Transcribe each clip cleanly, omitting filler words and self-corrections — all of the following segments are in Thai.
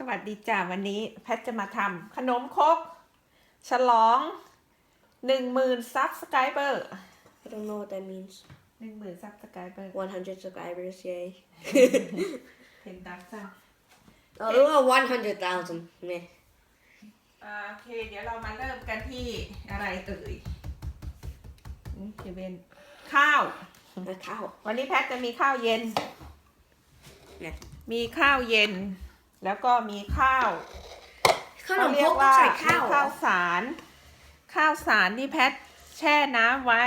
วัสดีจ้าวันนี้แพทจะมาทำขนมครกฉลอง10,000 subscriber I don't know what that means. 10,000 subscriber 100 subscribers, yay. เห็นดักจ้า Oh, 100,000. Meh. โอเคเดี๋ยวเรามาเริ่มกันที่อะไรเอ่ยนี่จะเป็นข้าว A cow. วันนี้แพทจะมีข้าวเย็น เนี่ย มีข้าวเย็นแล้วก็มีข้าว ขนมครกต้องใส่ข้าวเหรอ ข้าวสารที่แพทแช่น้ำไว้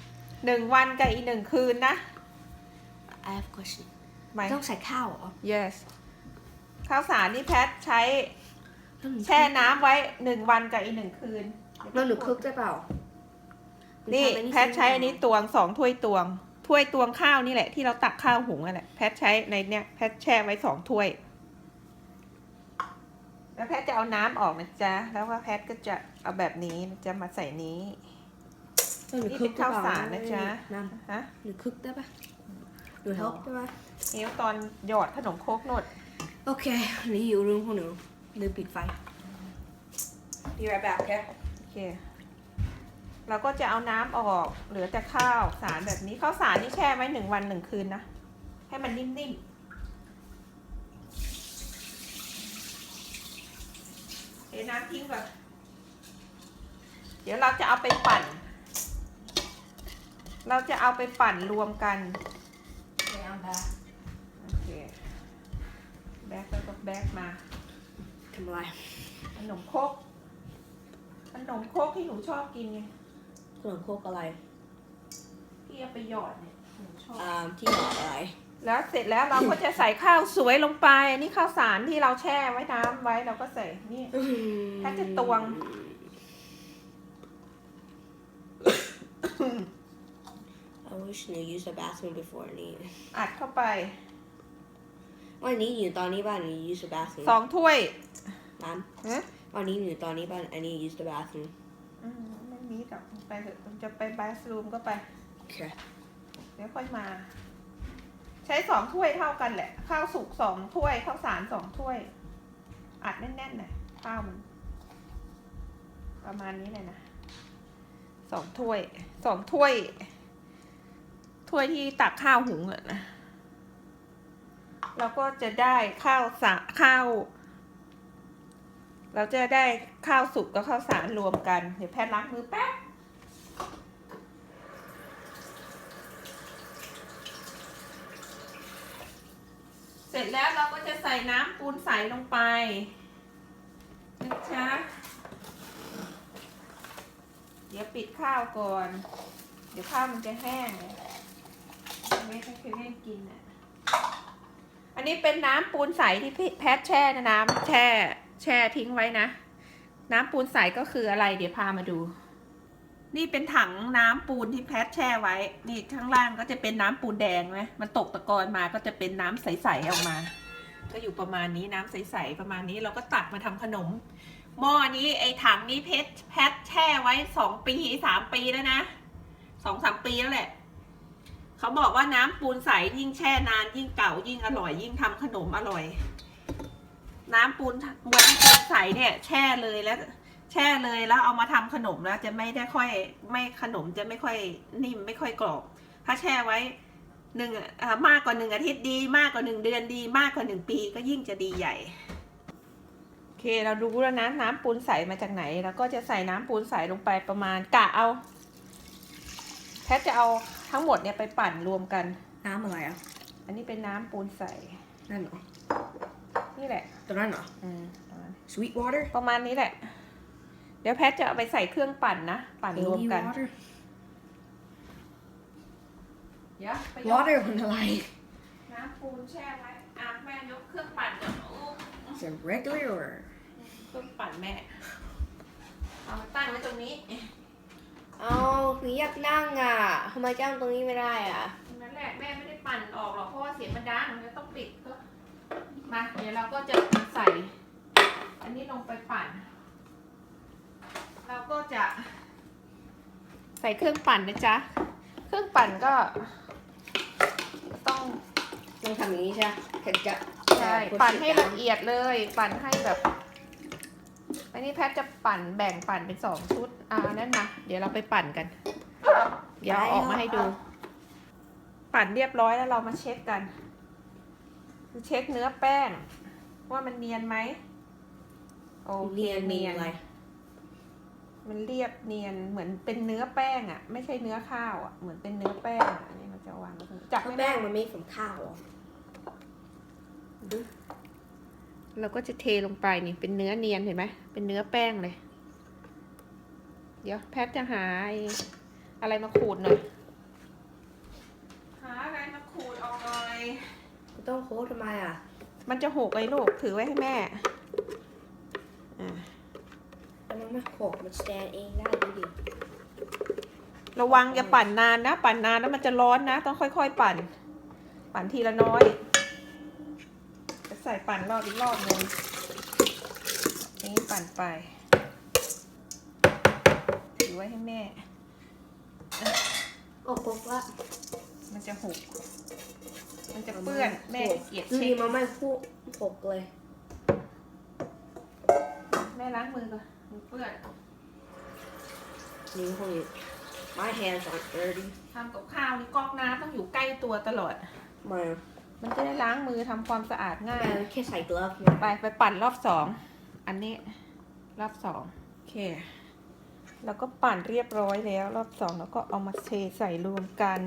1 วันกับอีก1 คืนนะ I have a question. ไม่ ต้องใส่ข้าวเหรอ yes ข้าวสารที่แพทใช้แช่น้ำไว้1 วันกับอีก1 คืน แล้วหนูคลุกได้เปล่า นี่แพทใช้อันนี้ตวง2 ถ้วยตวงข้าวนี่แหละที่เราตักข้าวหุงนั่นแหละแพทใช้ในเนี้ยแพทแช่ไว้2 ถ้วยแล้วแพทจะเอาน้ำออกนะจ๊ะแล้วก็แพทก็จะเอาแบบนี้จะมาใส่นี้นี่เป็นข้าวสารนะจ๊ะฮะ หนูคลุกได้ปะหนู help ได้ปะ เอวตอนหยอดขนมโครกโนด โอเคนี่อยู่รูมของหนูลืมปิดไฟ Be right back โอเคเราก็จะเอาน้ำออกเหลือแต่ข้าวสารแบบนี้ข้าวสารนี่แช่ไว้1 วัน 1 คืนนะให้มันนิ่มๆเทน้ำทิ้งก่อนเดี๋ยวเราจะเอาไปปั่นรวมกัน Okay, I'm back. โอเคแบกแล้วก็แบกมา ทำอะไร ขนมครกที่หนูชอบกินไง ขนมครกอะไร ที่เอาไปหยอดเนี่ยหนูชอบ ที่หยอดอะไร แล้วเสร็จแล้วเราก็จะใส่ข้าวสวยลงไปอันนี้ข้าวสารที่เราแช่ไว้น้ำไว้เราก็ใส่นี่แค่จะตวง I wish you used the bathroom before นี่ อัดเข้าไป วันนี้อยู่ตอนนี้บ้านหนู use the bathroom 2 ถ้วย น้ำวันนี้อยู่ตอนนี้บ้านอันนี้ use the bathroom ไม่มีหรอกไปเถอะจะไปบาสรูมก็ไป โอเค เดี๋ยวค่อยมา ใช้2 ถ้วยเท่ากันแหละข้าวสุก2 ถ้วยข้าวสาร2 ถ้วยอัดแน่นๆหน่อยข้าวมันประมาณนี้เลยนะ2 ถ้วยที่ตักข้าวหุงอะนะเราก็จะได้เราจะได้ข้าวสุกกับข้าวสารรวมกันเดี๋ยวแพทย์ล้างมือแป๊บเสร็จแล้วเราก็จะใส่น้ำปูนใสลงไปนะจ๊ะเดี๋ยวปิดข้าวก่อนเดี๋ยวข้าวมันจะแห้งไม่ให้เคยเล่นกินอ่ะอันนี้เป็นน้ำปูนใสที่แพทแช่นะน้ำแช่ทิ้งไว้นะน้ำปูนใสก็คืออะไรเดี๋ยวพามาดูนี่เป็นถังน้ำปูนที่แพทแช่ไว้นี่ข้างล่างก็จะเป็นน้ำปูนแดงไหมมันตกตะกอนมาก็จะเป็นน้ำใสๆออกมาก็อยู่ประมาณนี้น้ำใสๆประมาณนี้เราก็ตักมาทำขนมหม้อนี้ไอ้ถังนี้แพทแช่ไว้2 ปี3 ปีแล้วนะ2-3 ปีแล้วแหละเขาบอกว่าน้ำปูนใสยิ่งแช่นานยิ่งเก่ายิ่งอร่อยยิ่งทำขนมอร่อยน้ำปูนใสเนี่ยแช่เลยแล้วเอามาทำขนมแล้วจะไม่ได้ค่อยขนมจะไม่ค่อยนิ่มไม่ค่อยกรอบถ้าแช่ไว้มากกว่า1 อาทิตย์ดีมากกว่า1 เดือนดีมากกว่า1 ปีก็ยิ่งจะดีใหญ่โอเคเรารู้แล้วนะน้ำปูนใสมาจากไหนแล้วก็จะใส่น้ำปูนใสลงไปประมาณกะเอาแพทจะเอาทั้งหมดเนี่ยไปปั่นรวมกันน้ำอะไรอ่ะอันนี้เป็นน้ำปูนใสนั่นเหรอนี่แหละตรงนั้นเหรอsweet water ประมาณนี้แหละเดี๋ยวแพทจะเอาไปใส่เครื่องปั่นนะปั่นรวมกันwater มันอะไรน้ำปูนแช่ไว้แม่ยกเครื่องปั่นก่อน Is it regular or เครื่องปั่นแม่เอามาตั้งไว้ตรงนี้เอาหนูอยากนั่งอ่ะทำไมจ้างตรงนี้ไม่ได้อ่ะนั่นแหละแม่ไม่ได้ปั่นออกหรอกเพราะว่าเสียงมันดังมันต้องปิดก็มาเดี๋ยวเราก็จะใส่อันนี้ลงไปปั่นเราก็จะใส่เครื่องปั่นนะจ๊ะเครื่องปั่นก็ต้อง ทำอย่างนี้ใช่ไหมถึงจะ ใช่ปั่นให้ละเอียดเลย ปั่นให้แบบอันนี้แพทจะปั่นแบ่งปั่นเป็น2 ชุดนั่นนะเดี๋ยวเราไปปั่นกัน เดี๋ยวเอาออกมาให้ดู ปั่นเรียบร้อยแล้วเรามาเช็คกันคือเช็คเนื้อแป้งว่ามันเนียนไหมโอเคเนียนมันเรียบเนียนเหมือนเป็นเนื้อแป้งอ่ะไม่ใช่เนื้อข้าวอ่ะเหมือนเป็นเนื้อแป้งอันนี้มันจะวางจับไม่ แป้งมันไม่สมข้าวหรอ เราก็จะเทลงไปนี่เป็นเนื้อเนียนเห็นไหมเป็นเนื้อแป้งเลยเดี๋ยวแพทจะหาอะไรมาขูดหน่อยหาอะไรมาขูดออกหน่อย ต้องโค้ดทำไมอ่ะมันจะหกเลยลูกถือไว้ให้แม่แต่มันไม่หกมันสแตนเองได้ดูดิระวังอย่าปั่นนานนะปั่นนานแล้วมันจะร้อนนะต้องค่อยๆปั่นทีละน้อยจะใส่ปั่นรอบอีกรอบนึงนี่ปั่นไปถือไว้ให้แม่โอ้โหว่ามันจะหกมันจะเปื้อนแม่เกลียดดูดิมันไม่พูดหกเลยแม่ล้างมือก่อนมือเปื้อนนี่คนนี้ my hands are dirty ทำกับข้าวนี่ก๊อกน้ำต้องอยู่ใกล้ตัวตลอดมันจะได้ล้างมือทำความสะอาดง่ายแค่ใส่กลฟไปปั่นรอบ2อันนี้รอบ2โอเคแล้วก็ปั่นเรียบร้อยแล้วรอบ2แล้วก็เอามาเทใส่รวมกัน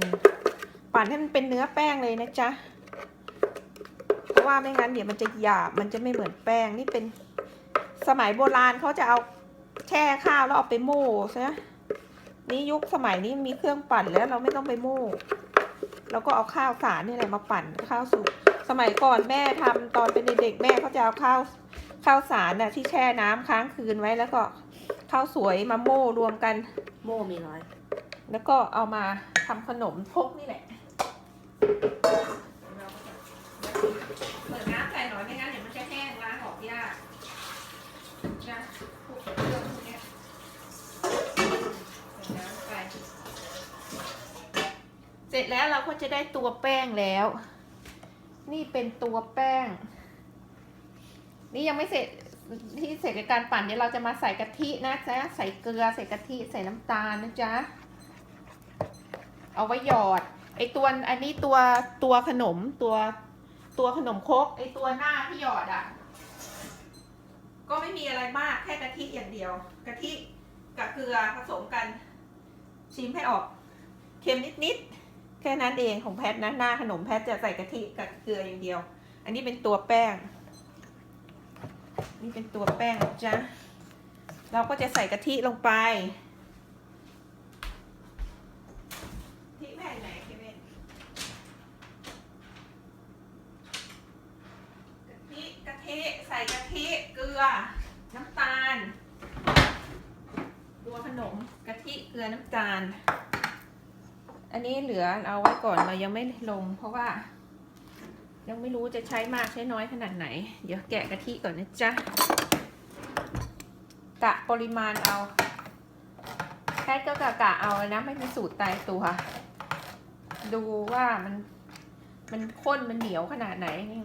ปั่นให้มันเป็นเนื้อแป้งเลยนะจ๊ะเพราะว่าไม่งั้นเดี๋ยวมันจะหยาบมันจะไม่เหมือนแป้งนี่เป็นสมัยโบราณเขาจะเอาแช่ข้าวแล้วเอาไปโม่ใช่ไหมนี่ยุคสมัยนี้มีเครื่องปั่นแล้วเราไม่ต้องไปโม่เราก็เอาข้าวสารนี่แหละมาปั่นข้าวสุกสมัยก่อนแม่ทำตอนเป็นเด็กๆแม่เขาจะเอาข้าวสารน่ะที่แช่น้ำค้างคืนไว้แล้วก็ข้าวสวยมาโม่รวมกันโม่มีน้อยแล้วก็เอามาทำขนมครกนี่แหละเปิดน้ำใส่หน่อยไม่งั้นเดี๋ยวมันจะแห้งล้างออกยากนะพวกเครื่องพวกนี้ใส่น้ำไปเสร็จแล้วเราก็จะได้ตัวแป้งแล้วนี่เป็นตัวแป้งนี่ยังไม่เสร็จที่เสร็จในการปั่นเดี๋ยวเราจะมาใส่กะทินะจ๊ะใส่เกลือใส่กะทิใส่น้ำตาลนะจ๊ะเอาไว้หยอดไอตัวอันนี้ตัวขนมตัวขนมครกไอตัวหน้าที่หยอดอ่ะก็ไม่มีอะไรมากแค่กะทิอย่างเดียวกะทิกับเกลือผสมกันชิมให้ออกเค็มนิดๆแค่นั้นเองของแพทนะหน้าขนมแพทจะใส่กะทิกับเกลืออย่างเดียวอันนี้เป็นตัวแป้งนี่เป็นตัวแป้งนะจ๊ะเราก็จะใส่กะทิลงไปที่แผ่นไหนเคเว่นกะทิใส่กะทิเกลือน้ำตาลตัวขนมกะทิเกลือน้ำตาลอันนี้เหลือเอาไว้ก่อนเรายังไม่ลงเพราะว่ายังไม่รู้จะใช้มากใช้น้อยขนาดไหนเดี๋ยวแกะกะทิก่อนนะจ๊ะกะปริมาณเอาแค่ก็กะเอานะไม่มีสูตรตายตัวดูว่ามันข้นมันเหนียวขนาดไหนนี่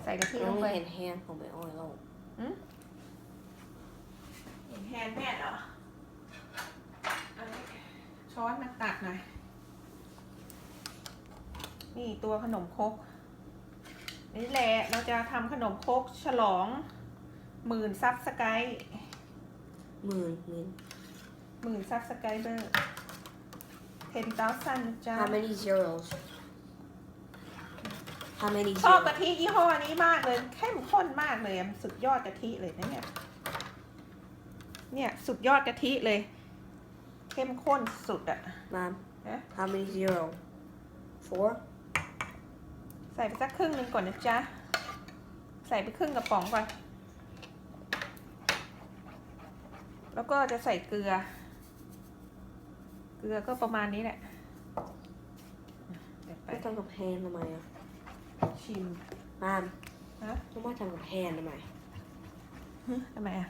ใส่กะทิลงไปเห็นแฮนของไปอ้อยแล้วเห็นแฮนแม่เหรอช้อนมาตักหน่อยนี่ตัวขนมครกนี่แหละเราจะทำขนมครกฉลอง10,000 ซับสไครบ์10,000 ซับสไครเบอร์10,000 จ้า How many zeros How many ชอบกะทิยี่ห้อนี้มากเลยเข้มข้นมากเลยสุดยอดกะทิเลยนะเนี่ยสุดยอดกะทิเลยเข้มข้นสุดอ่ะ Mom How many zero 4ใส่ไปสักครึ่งหนึ่งก่อนนะจ๊ะใส่ไปครึ่งกระป๋องก่อนแล้วก็จะใส่เกลือก็ประมาณนี้แหละไม่ทำกับแฮนทำไมอ่ะชิมต้องมาทำกับแฮนทำไมอ่ะ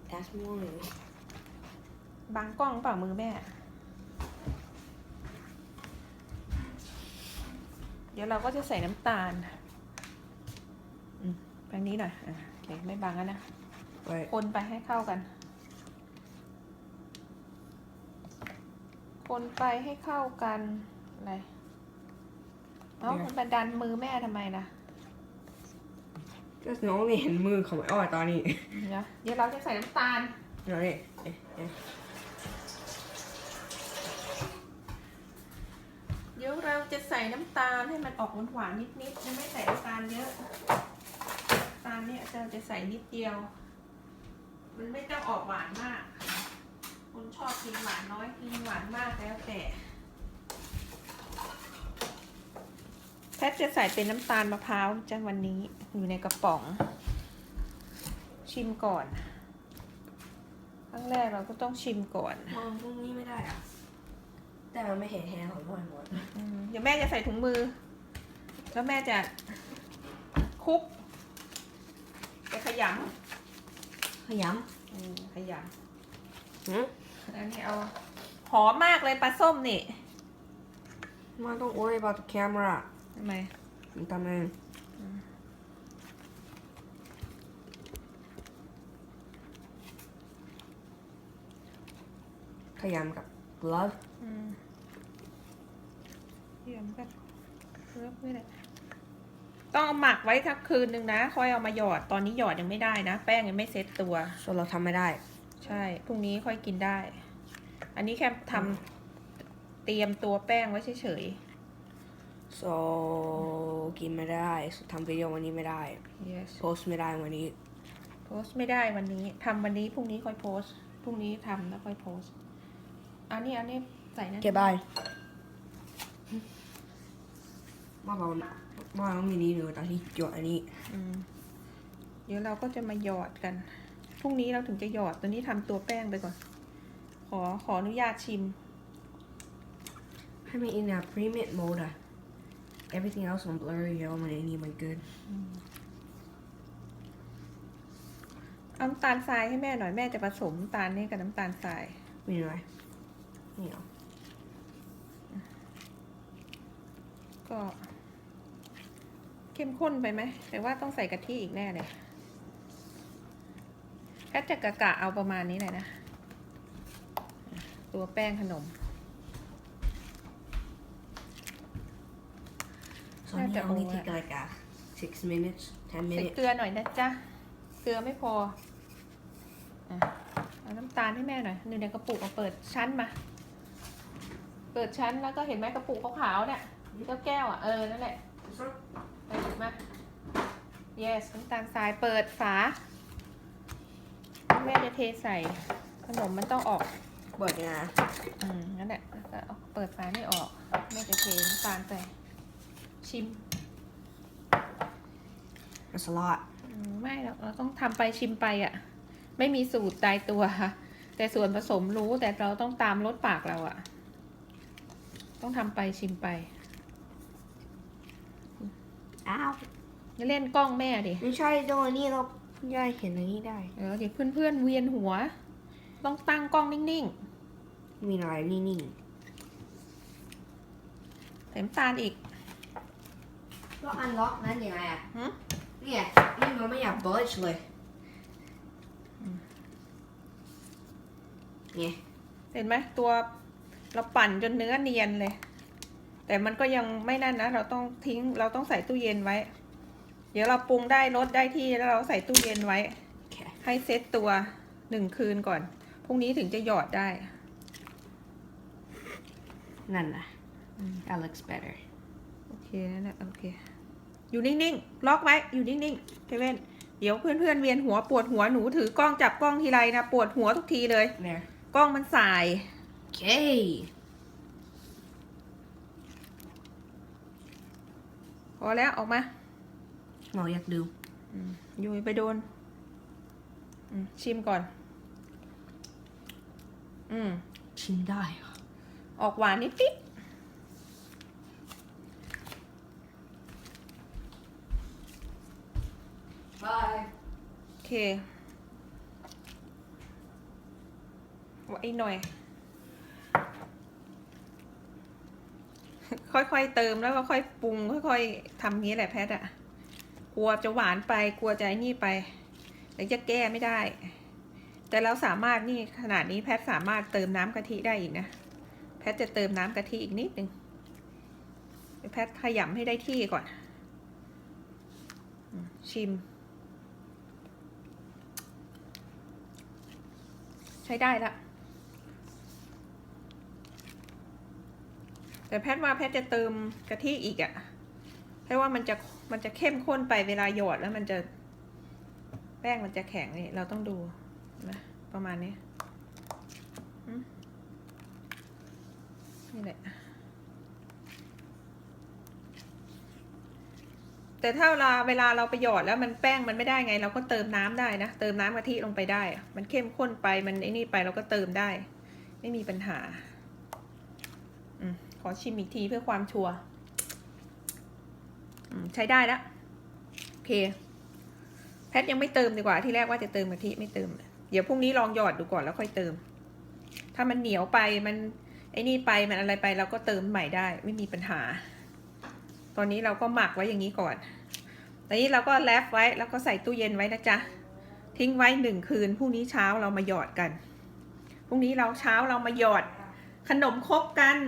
แอสม่วงเลยบางกล้องเปล่ามือแม่เดี๋ยวเราก็จะใส่น้ำตาล ทางนี้หน่อยโอเคไม่บังแล้วนะ Right. คนไปให้เข้ากัน คนไปให้เข้ากันอะไรมันไปดันมือแม่ทำไมนะ ก็น้องนี่เห็นมือของไอ้อ้อยตอนนี้ เดี๋ยวเราจะใส่น้ำตาล นี่ เดี๋ยวเราจะใส่น้ำตาลให้มันออกหวานๆนิดๆยังไม่ใส่น้ำตาลเยอะน้ำตาลเนี่ยเราจะใส่นิดเดียว มันไม่ต้องออกหวานมาก คนชอบกินหวานน้อยกินหวานมากแล้วแต่แพทจะใส่เป็นน้ำตาลมะพร้าวจ้ะวันนี้อยู่ในกระป๋อง ชิมก่อนครั้งแรกเราก็ต้องชิมก่อน มองพวกนี้ไม่ได้อะแต่มันไม่เห็นแฮร์ของพ่อหมด เดี๋ยวแม่จะใส่ถุงมือ แล้วแม่จะคลุกจะขยำขยำ อันนี้เอาหอมมากเลยปลาส้มนี่ Man don't worry about the camera ทำไม มันทำเองขยำกับ glove เยี่ยมกันเลือกไม่ได้ต้องเอาหมักไว้สักคืนนึงนะค่อยเอามาหยอดตอนนี้หยอดยังไม่ได้นะแป้งยังไม่เซ็ตตัว ส่วนเราทำไม่ได้ ใช่พรุ่งนี้ค่อยกินได้ อันนี้แค่ทำเตรียมตัวแป้งไว้เฉย so กินไม่ได้ทำวิดีโอวันนี้ไม่ได้ ๆ yes โพสไม่ได้วันนี้ โพสไม่ได้วันนี้ทำวันนี้พรุ่งนี้ค่อยโพสพรุ่งนี้ทำแล้วค่อยโพสอันนี้ใส่นะ เก็บได้มาบอกมินิหนูตอนที่หยดอันนี้ เดี๋ยวเราก็จะมาหยอดกันพรุ่งนี้เราถึงจะหยอดตอนนี้ทำตัวแป้งไปก่อนขออนุญาตชิม ให้มัน in a pre-made mode อะ everything else on blurry แล้วมันอันนี้มัน good เอาน้ำตาลทรายให้แม่หน่อยแม่จะผสมน้ำตาลนี่กับน้ำตาลทราย มีอะไรนี่เหรอ ก็เข้มข้นไปไหมแต่ว่าต้องใส่กะทิอีกแน่เลยแค่จะกะเอาประมาณนี้เลยนะตัวแป้งขนม so it only take like 6 minutes 10 ใส่ minutes เกลือหน่อยนะจ๊ะเกลือไม่พอเอาน้ำตาลให้แม่หน่อยหนึ่งในกระปุกเอาเปิดชั้นมาเปิดชั้นแล้วก็เห็นไหมกระปุกขาวๆเนี่ยแก้วอ่ะนั่นแหละไปหยิบมา yes น้ำตาลทรายเปิดฝาแม่จะเทใส่ขนมมันต้องออก เปิดเนี่ยนะ นั่นแหละแล้วก็เปิดฝาไม่ออกแม่จะเทน้ำตาลใส่ชิม That's a lot ไม่เราต้องทำไปชิมไปอ่ะไม่มีสูตรตายตัวค่ะแต่ส่วนผสมรู้แต่เราต้องตามรสปากเราอ่ะต้องทำไปชิมไป อ้าว จะเล่นกล้องแม่ดิ ไม่ใช่ตรงนี้เราย่าเห็นอันนี้ได้ เดี๋ยวเพื่อนๆเวียนหัว ต้องตั้งกล้องนิ่ง มีอะไรนิ่ง ๆใส่น้ำตาลอีก ๆแล้วอันล็อกนั้นยังไงอ่ะ หืม เนี่ยนี่มันไม่อยาก budge เลยเนี่ย เห็นไหมตัวเราปั่นจนเนื้อเนียนเลย แต่มันก็ยังไม่นั่นนะเราต้องทิ้งเราต้องใส่ตู้เย็นไว้ เดี๋ยวเราปรุงได้รสได้ที่แล้วเราใส่ตู้เย็นไว้ ให้เซตตัว1 คืนก่อนพรุ่งนี้ถึงจะหยอดได้ นั่นนะ that looks better โอเคนั่นแหละโอเคอยู่นิ่งๆล็อกไว้อยู่นิ่งๆเคเว่นเดี๋ยวเพื่อนๆเวียนหัวปวดหัวหนูถือกล้องจับกล้องทีไรนะปวดหัวทุกทีเลย there กล้องมันสาย okay พอแล้วออกมา เราอยากดู อยู่ไปโดนชิมก่อนชิมได้เหรอ ออกหวานนิดๆ bye โอเคไว้หน่อย ค่อยๆเติมแล้วก็ค่อยปรุงค่อยๆทำงี้แหละแพทอะค ลัวจะหวานไปกลัวจะไอ้นี่ไปแล้วจะแก้ไม่ได้ แต่เราสามารถนี่ขนาดนี้แพทสามารถเติมน้ำกะทิได้อีกนะแพทจะเติมน้ำกะทิอีกนิดนึงเดี๋ยวแพทขยำให้ได้ที่ก่อนชิมใช้ได้ละแต่แพทว่าแพทจะเติมกะทิอีกอะเพราะว่ามันจะเข้มข้นไปเวลาหยอดแล้วมันจะแป้งมันจะแข็งนี่เราต้องดูนะประมาณนี้นี่แหละแต่ถ้าเวลาเราไปหยอดแล้วมันแป้งมันไม่ได้ไงเราก็เติมน้ำได้นะเติมน้ำกะทิลงไปได้มันเข้มข้นไปมันไอ้นี่ไปเราก็เติมได้ไม่มีปัญหาขอชิมอีกทีเพื่อความชัวร์ใช้ได้แล้วโอเคแพทยังไม่เติมดีกว่าที่แรกว่าจะเติมกะทิไม่เติมเดี๋ยวพรุ่งนี้ลองหยอดดูก่อนแล้วค่อยเติมถ้ามันเหนียวไปมันไอ้นี่ไปมันอะไรไปเราก็เติมใหม่ได้ไม่มีปัญหาตอนนี้เราก็หมักไว้อย่างนี้ก่อนตอนนี้เราก็แรปไว้แล้วก็ใส่ตู้เย็นไว้นะจ๊ะทิ้งไว้1 คืนพรุ่งนี้เช้าเรามาหยอดกันพรุ่งนี้เช้าเรามาหยอดขนมครกกัน